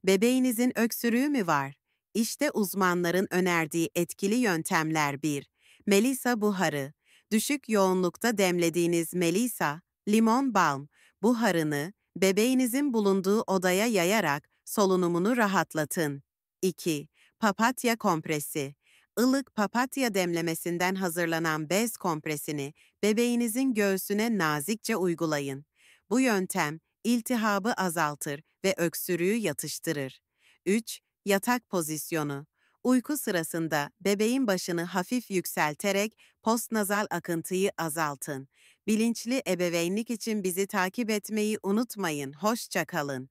Bebeğinizin öksürüğü mü var? İşte uzmanların önerdiği etkili yöntemler 1. Melisa buharı. Düşük yoğunlukta demlediğiniz melisa, limon balm buharını bebeğinizin bulunduğu odaya yayarak solunumunu rahatlatın. 2. Papatya kompresi. Ilık papatya demlemesinden hazırlanan bez kompresini bebeğinizin göğsüne nazikçe uygulayın. Bu yöntem iltihabı azaltır ve öksürüğü yatıştırır. 3. Yatak pozisyonu. Uyku sırasında bebeğin başını hafif yükselterek postnazal akıntıyı azaltın. Bilinçli ebeveynlik için bizi takip etmeyi unutmayın. Hoşça kalın.